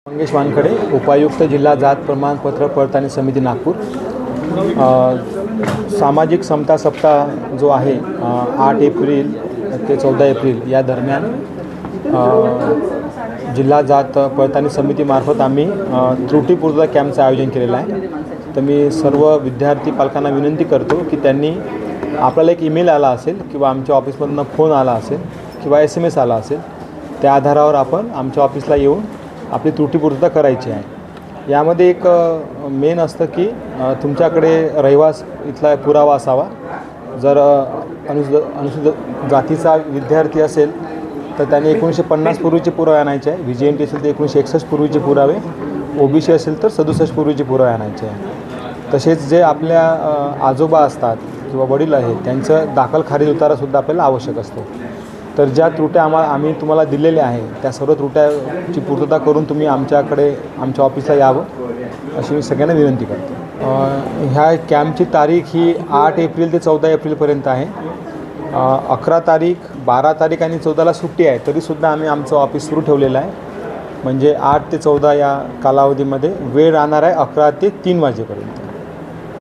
मंगेश वानखडे, उपायुक्त जिल्हा जात प्रमाणपत्र पडताळणी समिती नागपूर। सामाजिक समता सप्ताह जो आहे 8 एप्रिल ते 14 एप्रिल या दरम्यान जिल्हा जात पडताळणी समितीमार्फत आम्ही त्रुटीपूर्वक कॅम्पचं आयोजन केलेलं आहे। तर मी सर्व विद्यार्थी पालकांना विनंती करतो की त्यांनी आपल्याला एक ईमेल आला असेल किंवा आमच्या ऑफिसमधून फोन आला असेल किंवा SMS आला असेल, त्या आधारावर आपण आमच्या ऑफिसला येऊन आपली त्रुटीपूर्तता करायची आहे। यामध्ये एक मेन असतं की तुमच्याकडे रहिवास इथला पुरावा असावा। जर अनुसूचित जातीचा विद्यार्थी असेल तर त्याने 1950 पूर्वीचे पुरावे आणायचे आहे। VGNT असेल तर 1961 पूर्वीचे पुरावे, OBC असेल तर 67 पूर्वीचे पुरावे आणायचे आहे। तसेच जे आपल्या आजोबा असतात किंवा वडील आहेत त्यांचं दाखल खारिज उतारासुद्धा आपल्याला आवश्यक असतो। तर ज्या त्रुट्या आम्ही तुम्हाला दिलेल्या आहे त्या सर्व त्रुट्याची पूर्तता करून तुम्ही आमच्या ऑफिसला यावं अशी मी सगळ्यांना विनंती करतो। ह्या कॅम्पची तारीख ही 8 एप्रिल ते 14 एप्रिलपर्यंत आहे। 11 तारीख, 12 तारीख आणि 14ला सुट्टी आहे, तरीसुद्धा आम्ही आमचं ऑफिस सुरू ठेवलेलं आहे। म्हणजे 8 ते 14 या कालावधीमध्ये वेळ राहणार आहे 11 ते 3 वाजेपर्यंत।